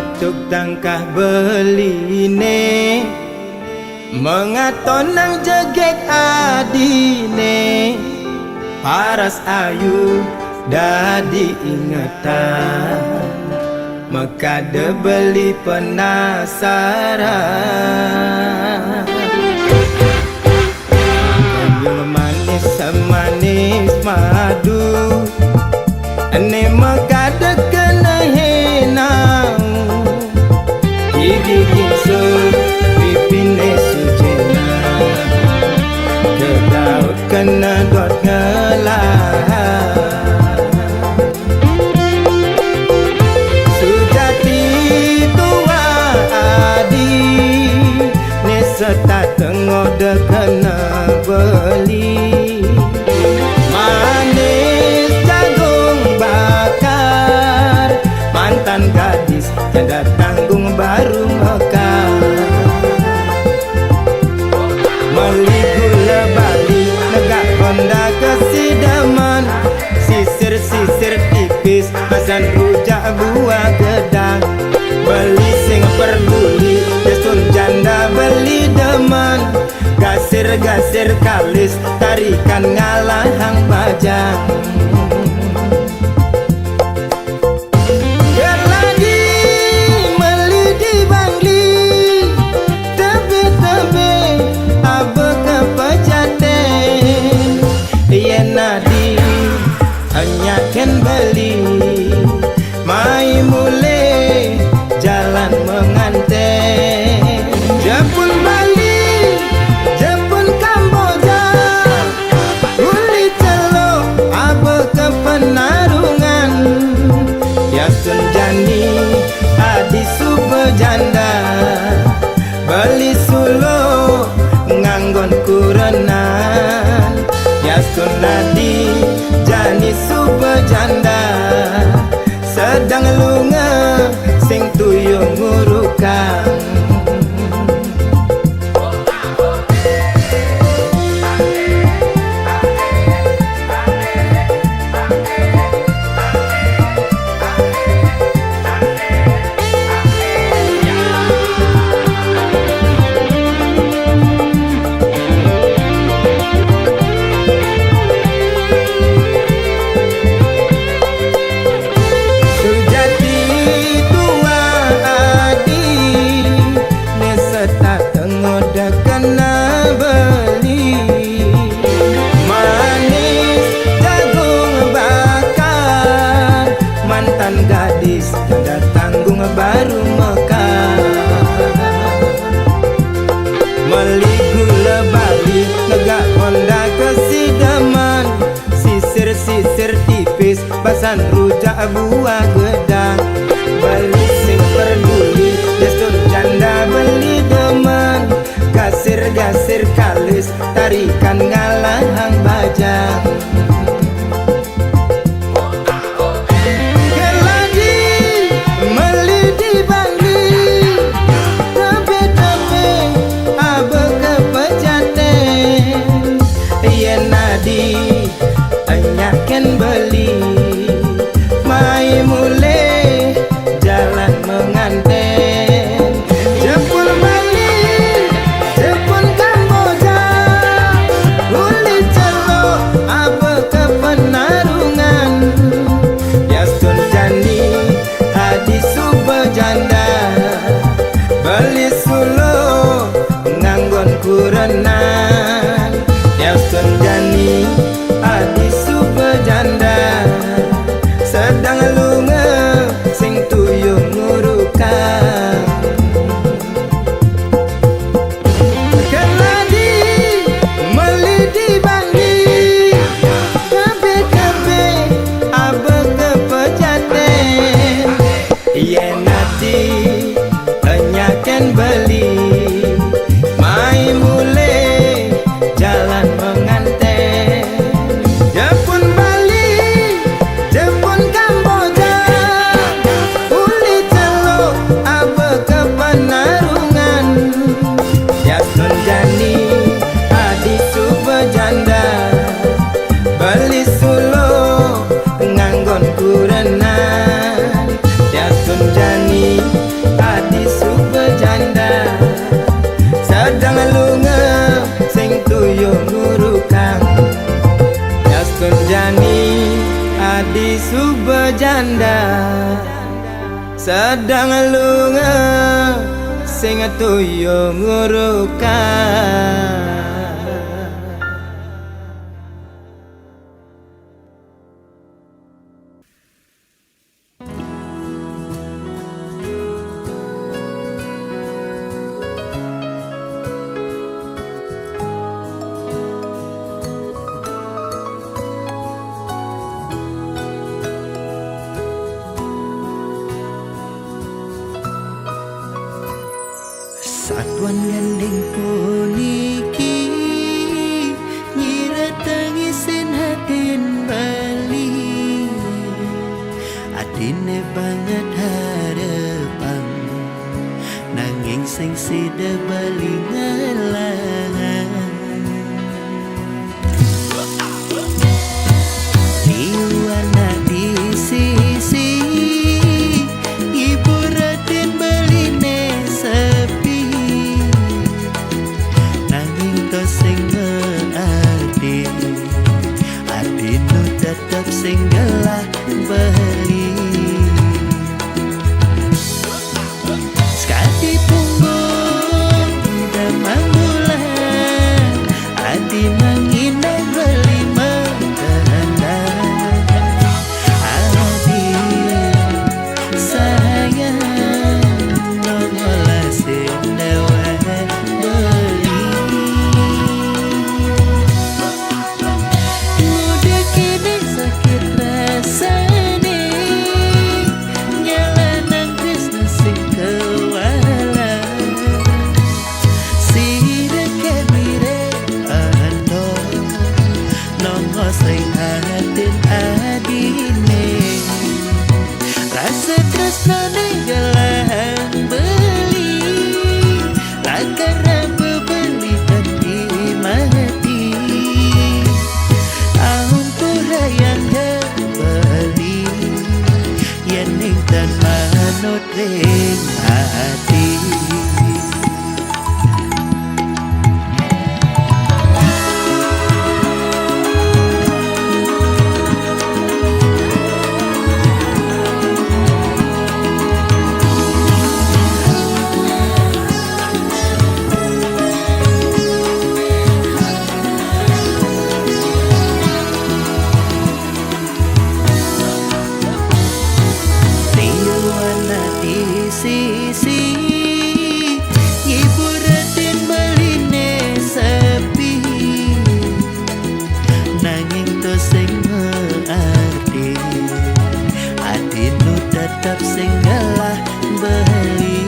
ngetuk tangkah beline, mengaton nang jegek adine, paras ayu dadi ingetan, mekade beli penasaran. Yang manis semanis madu, ane mekade kena henau, gigi gingsu pipine sujena, kedaut kena dot ngelah. Sujati tua adi, neseta tengode kena beli, manis jagung bakar, mantan gadis tiada tanggung baru mekar. Meli gula bali negak Honda kesidaman, sisir-sisir tipis pasan rujak buah gedang. Beli sing peduli desun janda beli demen, gasir-gasir kalis tarikan ngalahang bajang. Gerlagi meli di Bangli, tebe-tebe abe kepejaten, yen nadi hanya ken beli, mai mule jalan menganten. Jepun Bali, Jepun Kamboja, uli celok abe ke penarungan, yasun jani adi sube janda, beli sulo nganggon kurenan, yasun nadi jani sube janda, sedang lunga sing tuyung ngurukan. Gadis tiada tanggung baru mekar. Meli gula bali negak Honda kesidaman, sisir-sisir tipis pasan rujak buah gedang. Beli sing peduli desun janda beli demen, gasir-gasir kalis tarikan ngalahang bajang. Anyaken beli, mai mule jalan menganten. Jepun Bali, Jepun Kamboja, uli celok di subah janda sedang lunga sing toyo ngurukan. Satuan gandeng puniki nyiratang isen hatin bali adine banget harapan nanging sing sida bali ngalangan diwana di sisi ibu raden baline sepi adinu tetap singgalah beli sekali punggung damang bulan adi mengindah beli mengeranda adi sayang nongolah sendawa beli ring hati sisi ibu raden baline sepi nanging to sing arti adinu tetap singgalah beli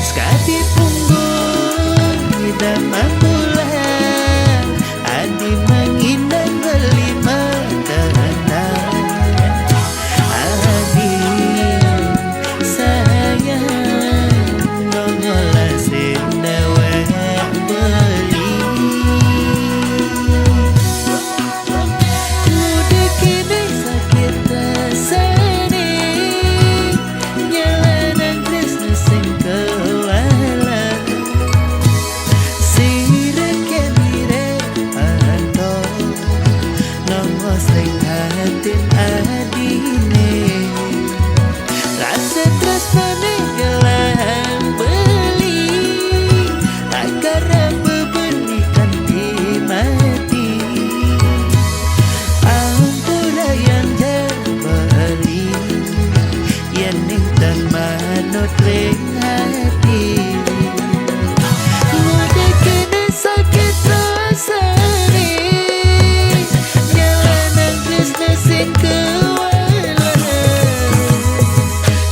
sekali punggung damang bulan adi mengindah beli mengeranda ring hati mudah kena sakit rasane jalanan tresna sing kewalan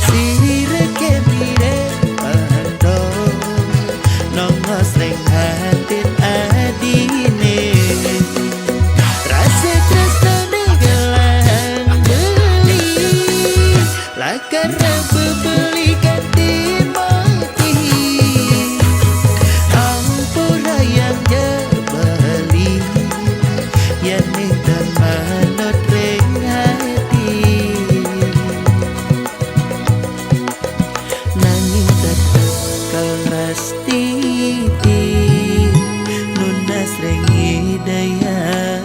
sira kemire ando nongos ring hati adine rasa tresna gelang beli lakar beli Titi Nunas rengi daya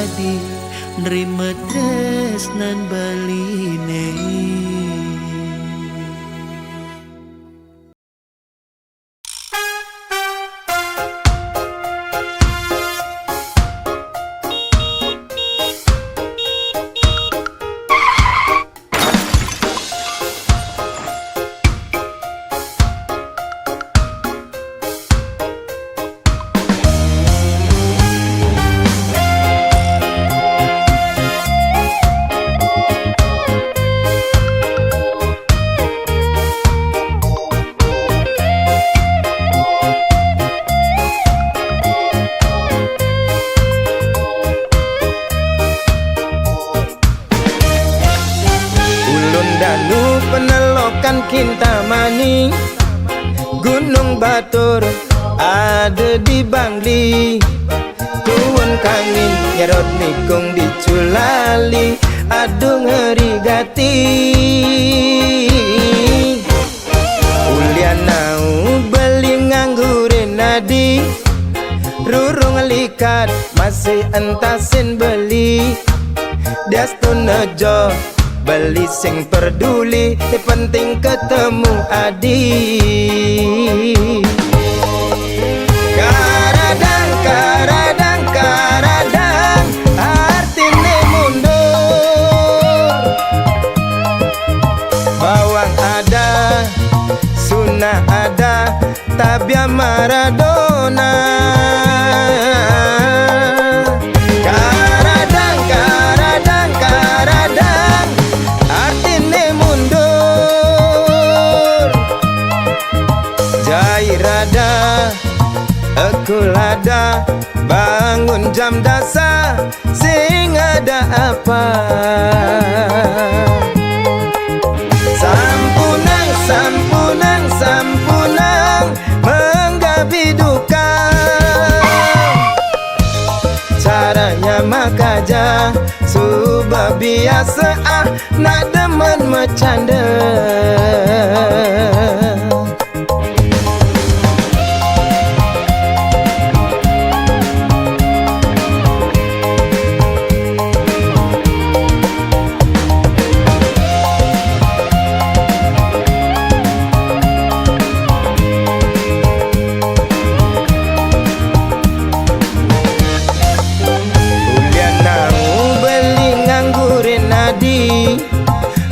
adi nerima tresnan baline. Penelokan Kintamani, Gunung Batur ada di Bangli, Tuwon Kangin Nyerot Nikung di Culali, aduh ngeri gati. Ulianau beli nganggurin nadi, rurung likat masih entasin beli, Diastun nejo beli sing peduli, penting ketemu adi. Karadang, karadang, karadang, artine mundur. Bawang ada, sunnah ada, tabia Maradona. Karadang, karadang, karadang, artine mundur. Jairada, ekulada, bangun jam dasar, sing ada apa? Sampunang, sampunang, sampunang, menggabi duka. Caranya makaja, subah biasa nak demen bercanda.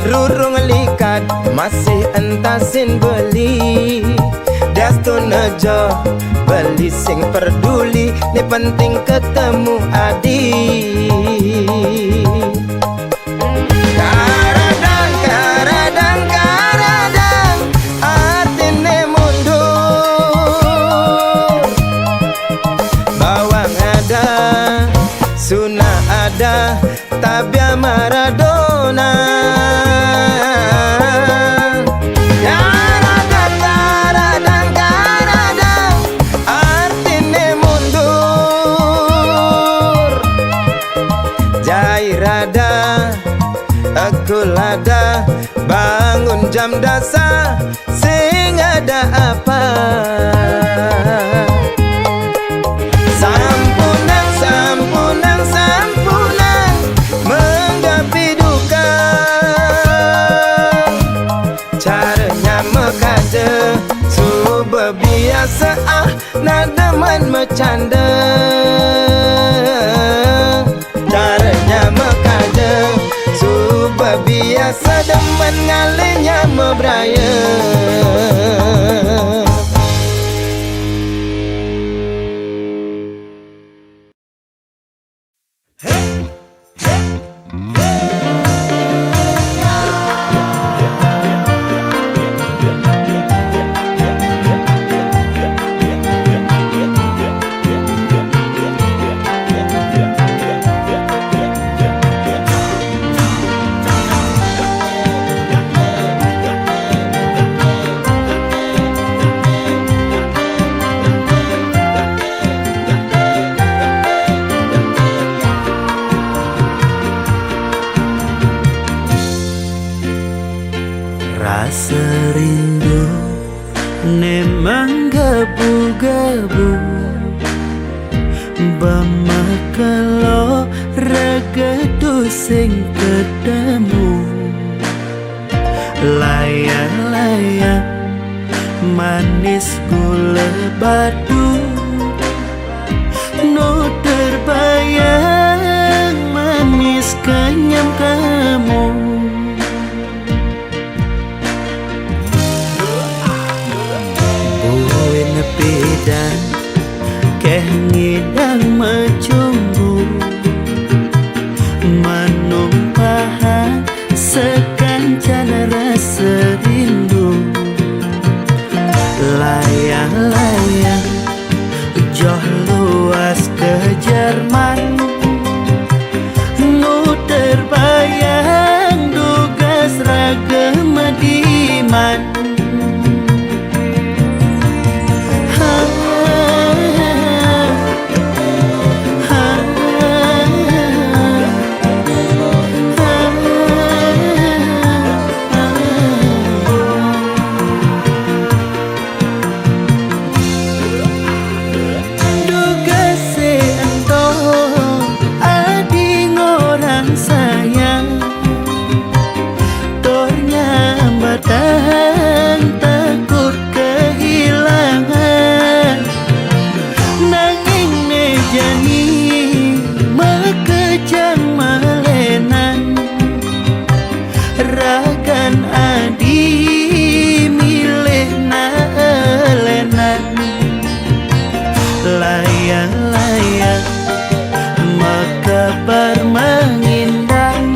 Rurung likat masih entasin beli, Diastun nejo beli sing peduli, ni penting ketemu adi. Karadang, karadang, karadang, artine mundur. Bawang ada, sunnah ada, tabia Maradona. Karadang, karadang, karadang, artine mundur. Jairada, ekulada, bangun jam dasar, sing ada apa? Sampunang, sampunang, sampunang, menggapi duka. Caranya mekaje, subah biasa nak demen bercanda. Caranya mekaje, subah biasa demen ngalinya mebraya. Bamakalo regedu sing ketemu layang-layang manis gula batu no terbayang manis kenyam kamu buin nepidan keh ngidang macumbu manumpahan sekancan rasa rindu layang-layang joh luas ke Jerman nu terbayang dugas ragam diman takut kehilangan nanging nejani mekejang malenan ragan adi milih naelenan layang-layang makabar mengindang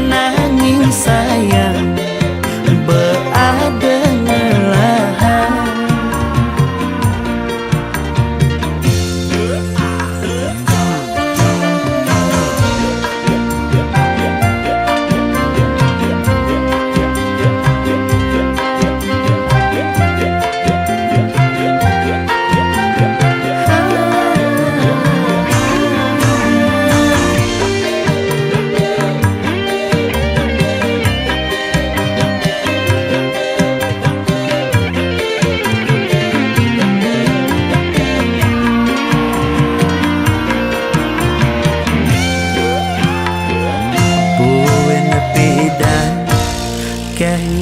nanging sayang berada ngelahan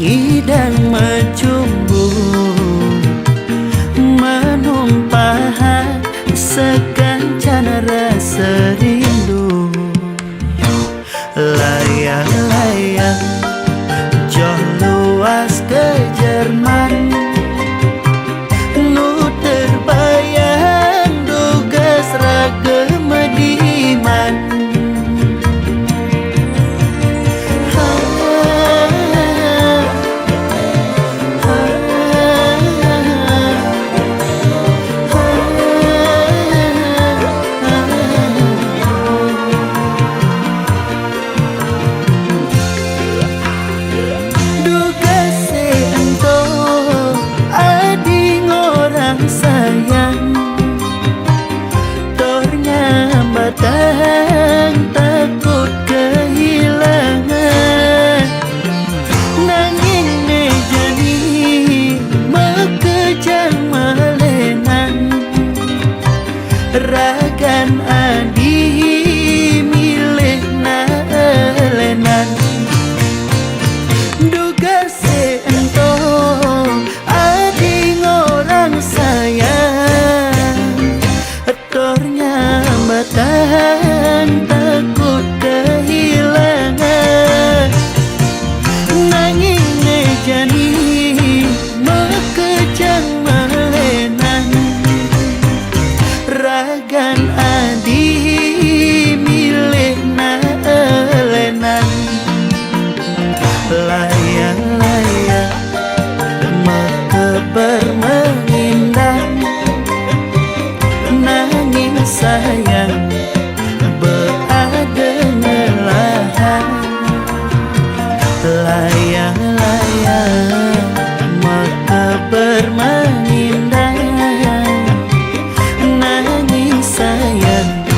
idang macumbu manumpahan sekancan rasa rindu layang-layang joh luas ke Jerman nu terbayang dugas ragam diman takut kehilangan nanging nejani mekejang malenan ragan adi milih naelenan duga seento adi ngorang sayang etornya batang takut kehilangan nanging nejani mekejang malenan ragan adi milih naelenan layang-layang mekebar mengindang nanging sayang berada ngelahan layang-layang makabar mengindang nanging sayang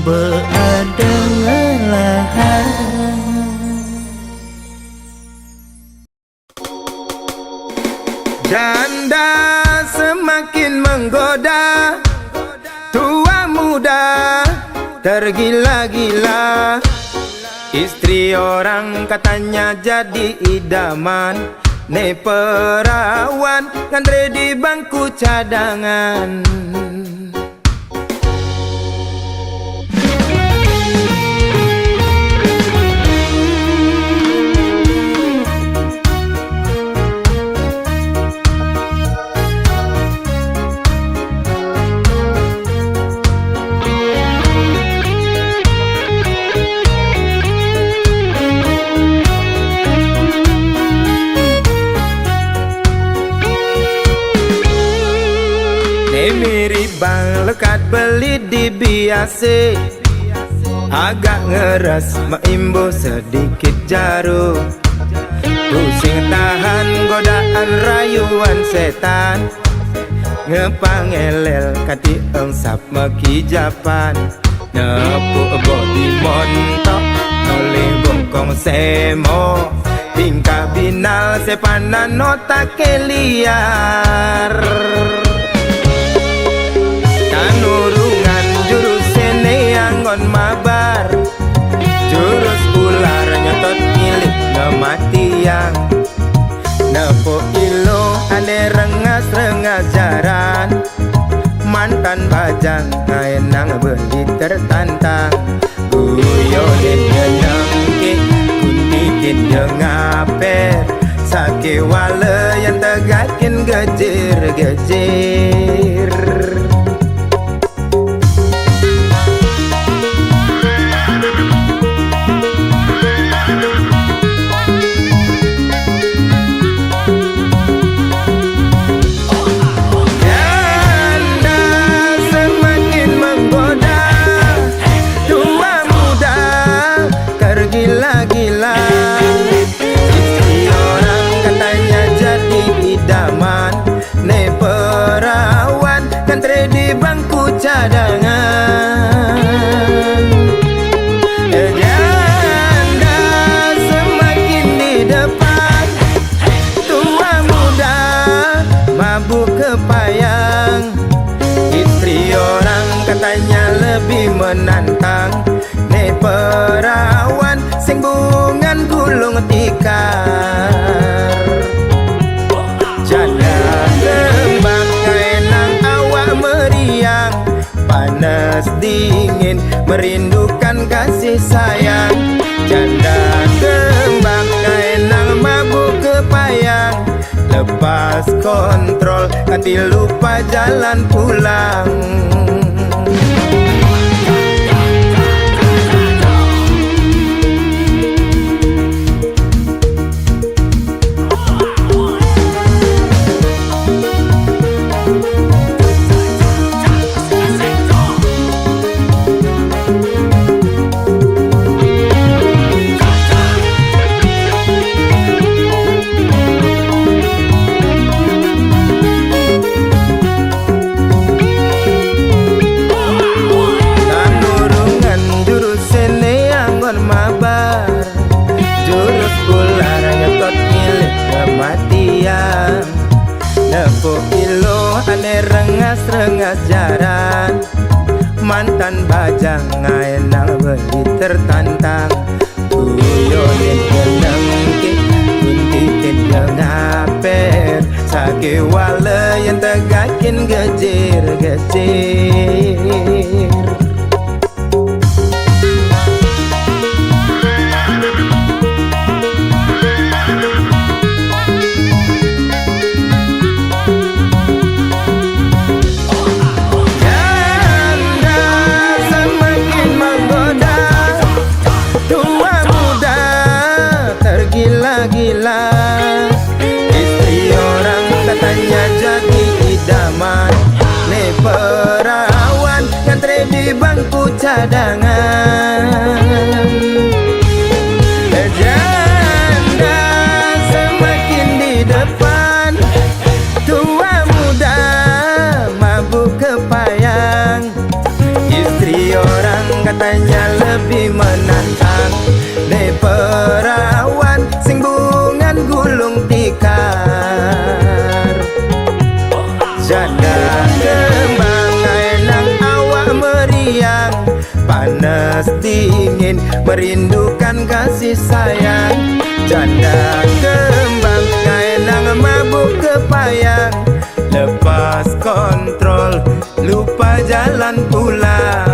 berada ngelahan janda semakin menggoda tergila-gila. Istri orang katanya jadi idaman, ne perawan ngantri di bangku cadangan. Mirip bang lekat beli di biasa, agak ngeras maimbo sedikit jarum. Pusing tahan godaan rayuan setan, ngepangelel kati engsap mekijapan. Nepuk bodi montok oleh bongkong semo, tingkah binal sepanan otak liar. Nurungan jurus sene anggon mabar, jurus ular nyotot milik kematian. Nepo ilo ane rengas-rengas jaran, mantan bajang ngaenang beli tertantang. Guyonin nyenengke kuntitin jengaper, sake wale yang tegakin gejer-gejer. Gila-gila, istri orang katanya jadi idaman, ne perawan ngantri di bangku cadangan. Janda semakin di depan, tua muda mabuk kepayang. Istri orang katanya lebih menantang, ne perawan sing bungan gulung tikar. Janda kembang kaenang awak meriang, panas dingin merindukan kasih sayang. Janda kembang kaenang mabuk kepayang, lepas kontrol hati lupa jalan pulang. Nepo ilo ane rengas-rengas jaran, mantan bajang ngaenang beli tertantang. Guyonin nyenengke kuntitin jengaper, sake wale yang tegakin gejer-gejer. Gila, istri orang katanya jadi idaman, ne perawan ngantri di bangku cadangan. Janda semakin di depan, tua muda mabuk kepayang. Istri orang katanya lebih menantang, ne perawan sing bungan gulung tikar. Janda kembang kaenang awak meriang, panas dingin, merindukan kasih sayang. Janda kembang ngaenang mabuk kepayang, lepas kontrol lupa jalan pulang.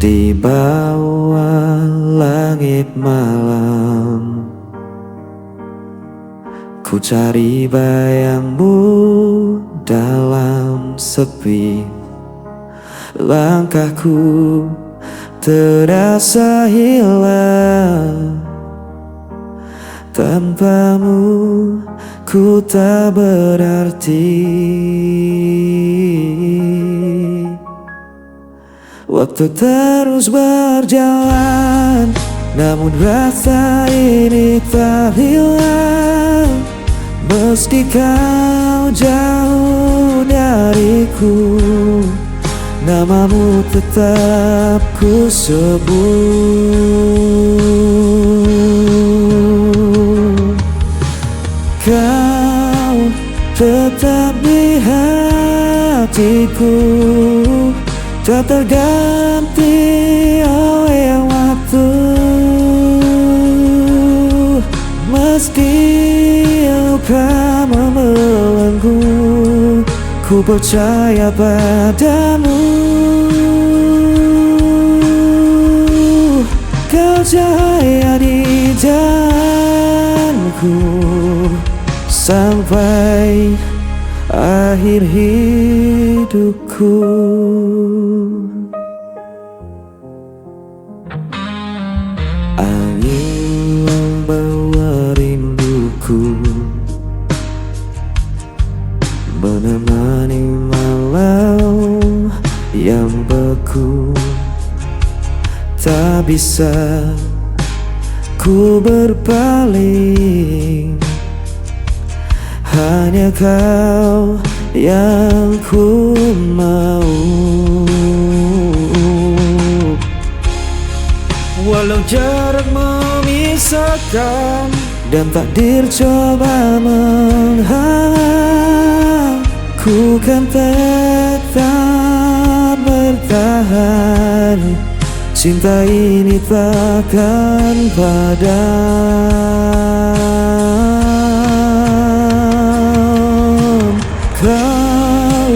Di bawah langit malam, ku cari bayangmu dalam sepi. Langkahku terasa hilang, tanpamu ku tak berarti. Waktu terus berjalan, namun rasa ini tak hilang. Meski kau jauh dariku, namamu tetap ku sebut. Kau tetap di hatiku, tak terganti oleh waktu. Meski luka membelenggu, ku percaya padamu. Kau cahaya di jalanku sampai akhir hidupku. Angin membawa rinduku, menemani malam yang beku. Tak bisa ku berpaling, hanya kau yang ku mau. Walau jarak memisahkan dan takdir coba menghalang, ku kan tetap bertahan. Cinta ini takkan padam. Kau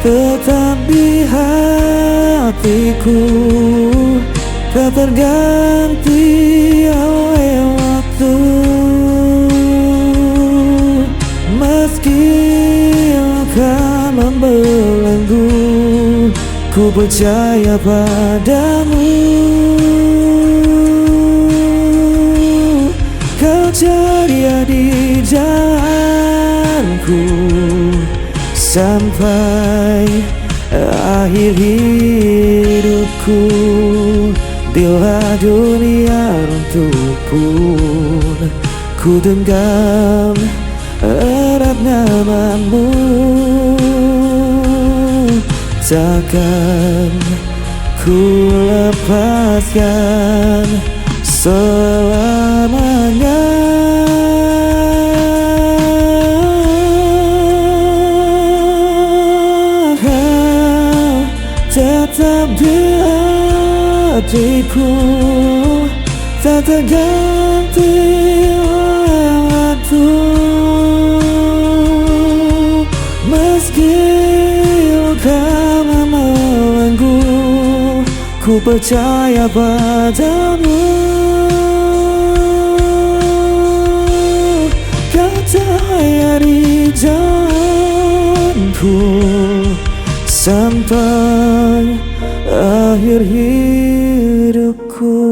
tetap di hatiku, tak terganti oleh waktu. Meski akan membelenggu, ku percaya padamu. Kau ceria di jalanku sampai akhir hidupku. Bila dunia runtuh pun, ku genggam erat namamu. Takkan ku lepaskan selamanya. Kau tetap di hatiku, tak terganti oleh waktu. Meski kau membelenggu, ku percaya padamu. Kau cahaya di jalanku sampai akhir hidupku.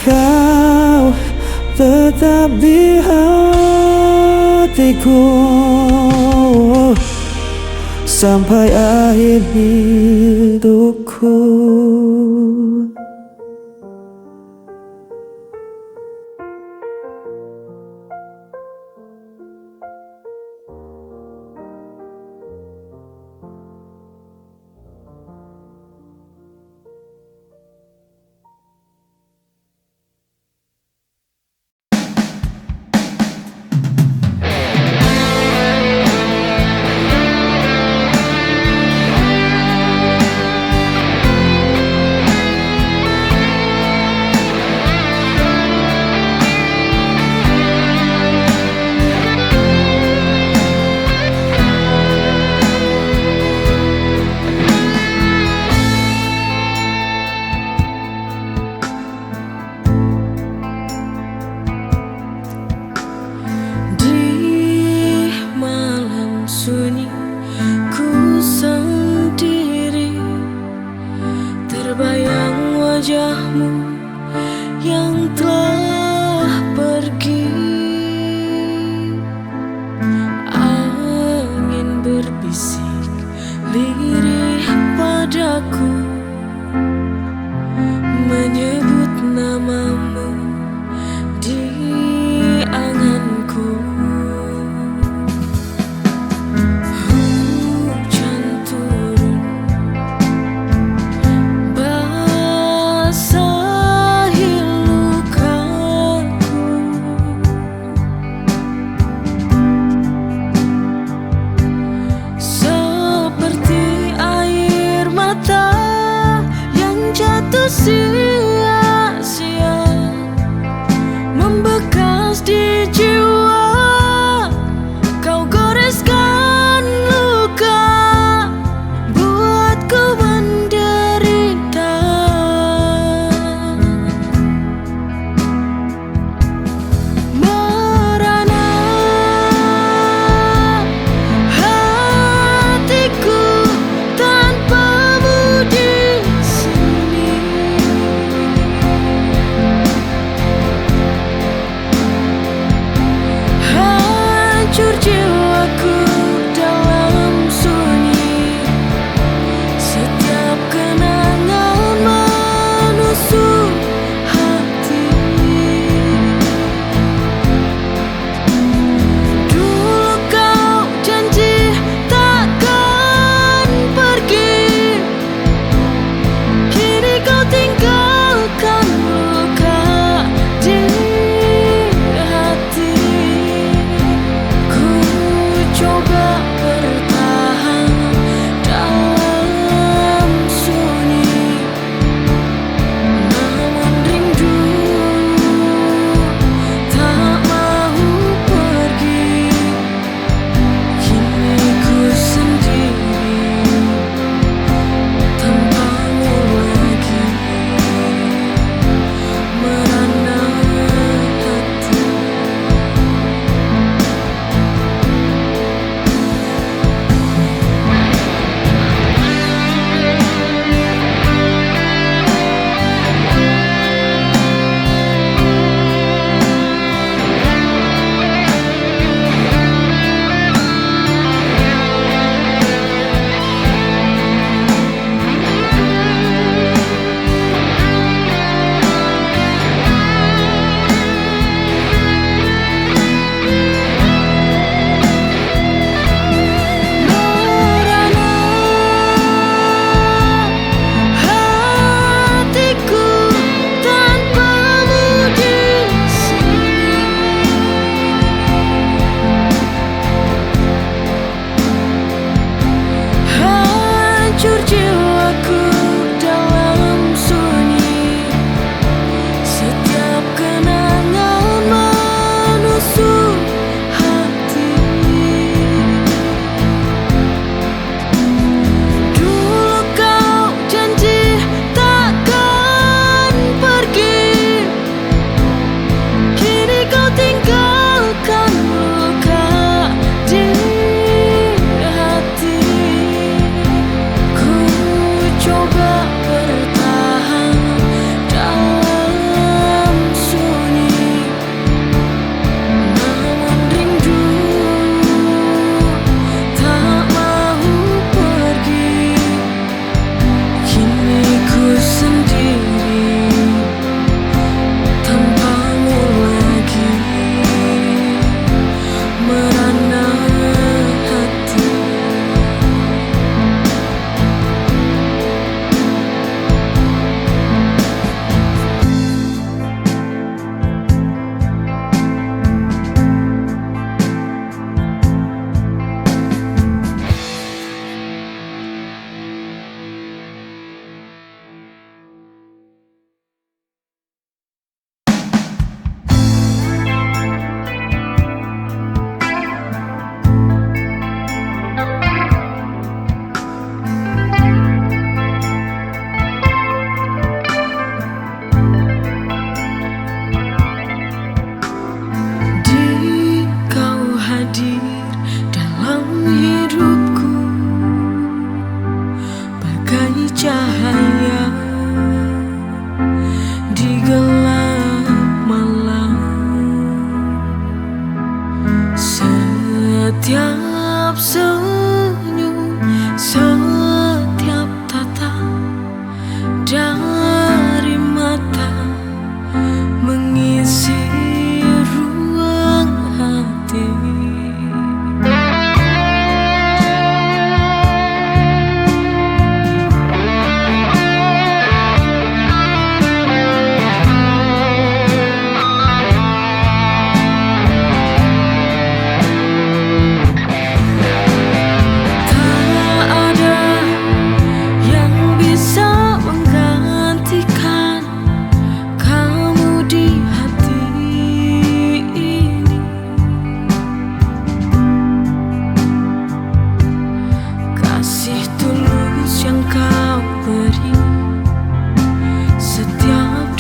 Kau tetap di hatiku sampai akhir hidupku. namamu di anganku. Hujan turun basahi lukaku, seperti air mata yang jatuh sia-sia.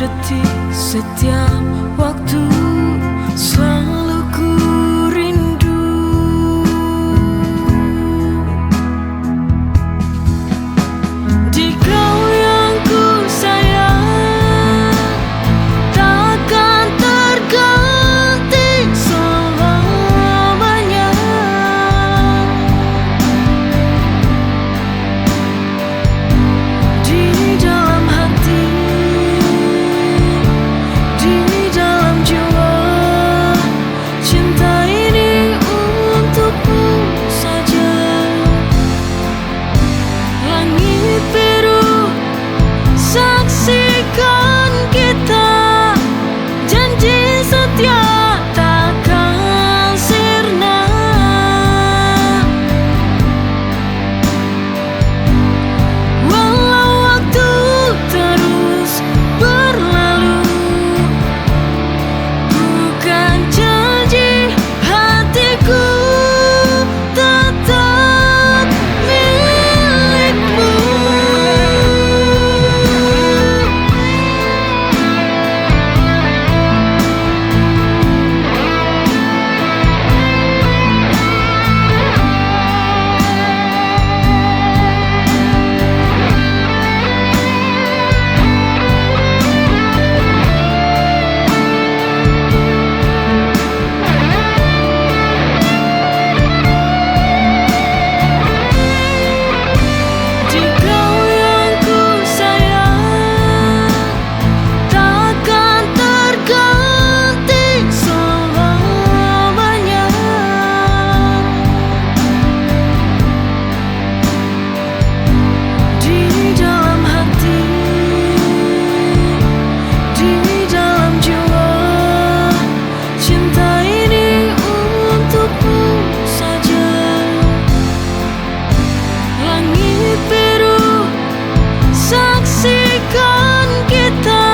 detik, setiap waktu selalu ku rindu. Di kau yang ku sayang, takkan terganti selamanya. Di dalam hati, di dalam jiwa, cinta ini untukmu saja. Langit biru, saksikan kita, janji setia takkan sirna. Walau waktu terus berlalu, bukan janji hatiku tetap milikmu. Di kau yang ku sayang, takkan terganti selamanya. Di dalam hati, di dalam jiwa, cinta ini untukmu saja. Langit biru, saksikan kita,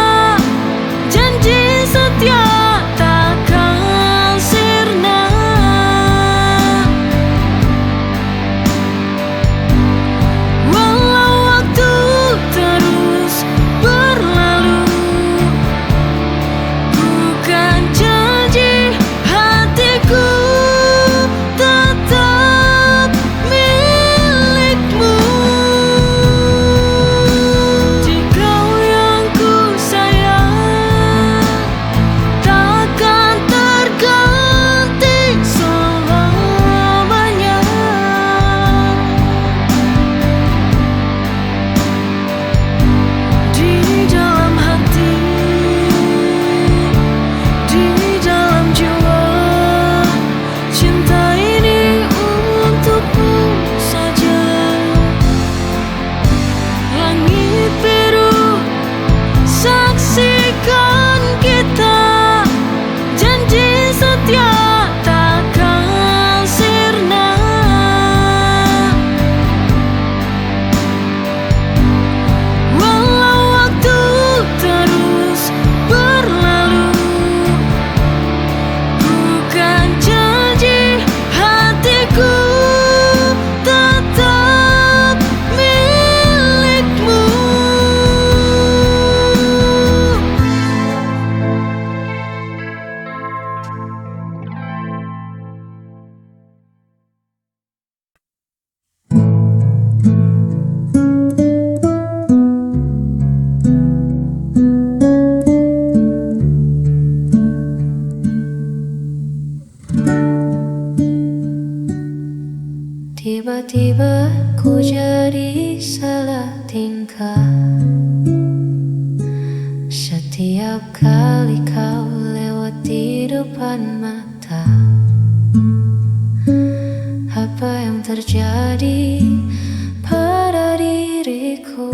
janji setia takkan sirna. Walau waktu terus berlalu, bukan janji hatiku tetap milikmu. Di kau yang ku sayang, takkan terganti selamanya. Di dalam hati, di dalam jiwa, cinta ini untukmu saja. Langit biru, saksikan kita, janji setia takkan sirna. Walau waktu terus berlalu, bukan janji hatiku tetap milikmu. Tiba-tiba ku jadi salah tingkah. Setiap kali kau lewat di depan mata, apa yang terjadi pada diriku?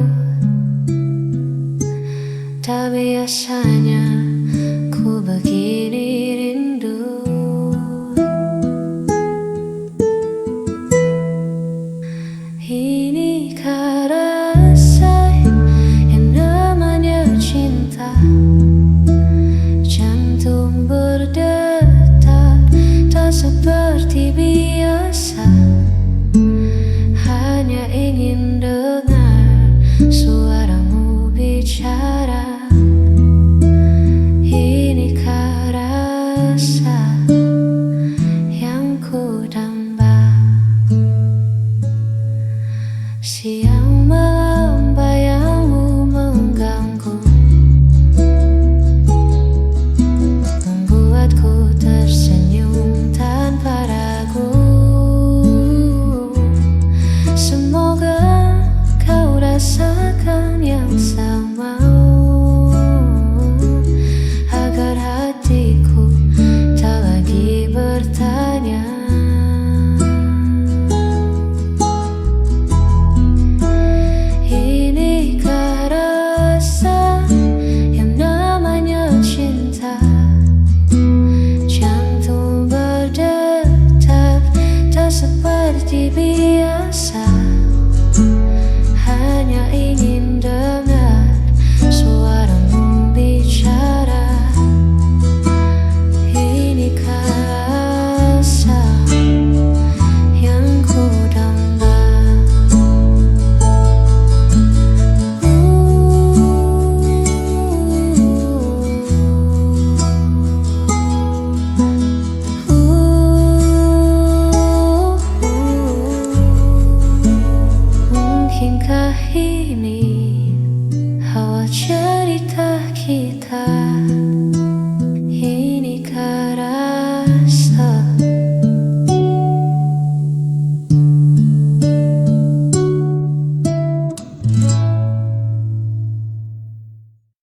Tak biasanya ku begini.